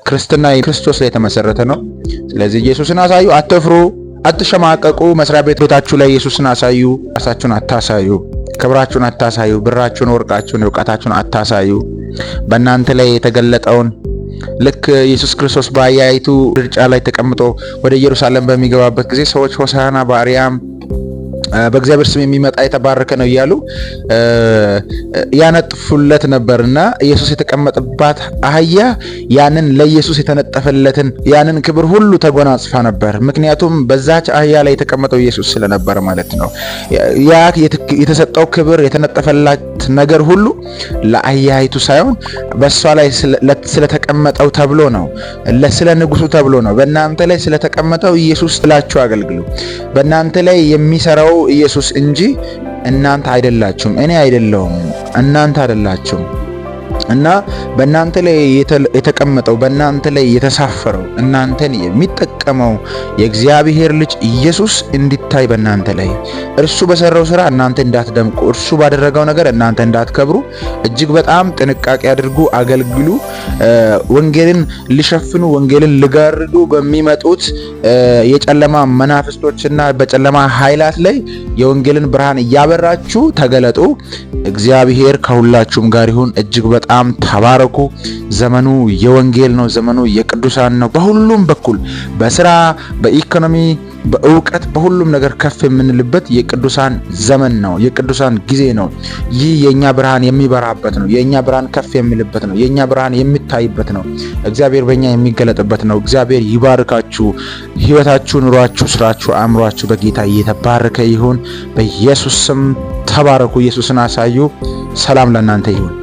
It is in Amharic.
ክርስትና ክርስቶስ ላይ የተመሰረተ ነው። ስለዚህ ኢየሱስን አሳዩ፣ አትፍሩ፣ አትሸማቀቁ። መስሪያ ቤታችሁ ላይ ኢየሱስን አሳዩ። ራሳችሁን አታሳዩ፣ ክብራችሁን አታሳዩ፣ ብራችሁን፣ ወርቃችሁን፣ ዕውቀታችሁን አታሳዩ። በእናንተ ላይ የተገለጠውን ልክ ኢየሱስ ክርስቶስ በአህያይቱ ድርጫ ላይ ተቀምጦ ወደ ኢየሩሳሌም በሚገባበት ጊዜ ሰዎች ሆሳዕና በአርያም በእግዚአብሔር ስም የሚመጣ የተባረከ ነው እያሉ ያነጥፉለት ነበርና ኢየሱስ የተቀመጠባት አህያ ያንን ለኢየሱስ የተነጠፈለትን ያንን ክብር ሁሉ ተጎናጽፋ ነበር። ምክንያቱም በዛች አህያ ላይ የተቀመጠው ኢየሱስ ስለነበር ማለት ነው። ያ የተሰጠው ክብር የተነጠፈላት ነገር ሁሉ ለአህያይቱ ሳይሆን በእሷ ላይ ስለተቀመጠው ተብሎ ነው፣ ስለ ንጉሱ ተብሎ ነው። በእናንተ ላይ ስለተቀመጠው ኢየሱስ ብላችሁ አገልግሉ። በእናንተ ላይ የሚሰራው ኢየሱስ እንጂ እናንተ አይደላችሁም። እኔ አይደለሁም፣ እናንተ አይደላችሁም። እና በእናንተ ላይ የተቀመጠው በእናንተ ላይ የተሳፈረው እናንተን የሚጠቀመው የእግዚአብሔር ልጅ ኢየሱስ እንዲታይ በእናንተ ላይ እርሱ በሰራው ስራ እናንተ እንዳትደምቁ፣ እርሱ ባደረገው ነገር እናንተ እንዳትከብሩ እጅግ በጣም ጥንቃቄ አድርጉ፣ አገልግሉ። ወንጌልን ሊሸፍኑ ወንጌልን ሊጋርዱ በሚመጡት የጨለማ መናፍስቶችና በጨለማ ኃይላት ላይ የወንጌልን ብርሃን እያበራችሁ ተገለጡ። እግዚአብሔር ከሁላችሁም ጋር ይሁን። እጅግ በጣም ተባረኩ። ዘመኑ የወንጌል ነው። ዘመኑ የቅዱሳን ነው። በሁሉም በኩል በስራ፣ በኢኮኖሚ፣ በእውቀት፣ በሁሉም ነገር ከፍ የምንልበት የቅዱሳን ዘመን ነው። የቅዱሳን ጊዜ ነው። ይህ የኛ ብርሃን የሚበራበት ነው። የኛ ብርሃን ከፍ የሚልበት ነው። የኛ ብርሃን የሚታይበት ነው። እግዚአብሔር በእኛ የሚገለጥበት ነው። እግዚአብሔር ይባርካችሁ። ህይወታችሁ፣ ኑሯችሁ፣ ስራችሁ፣ አእምሯችሁ በጌታ እየተባረከ ይሁን። በኢየሱስ ስም ተባረኩ። ኢየሱስን አሳዩ። ሰላም ለእናንተ ይሁን።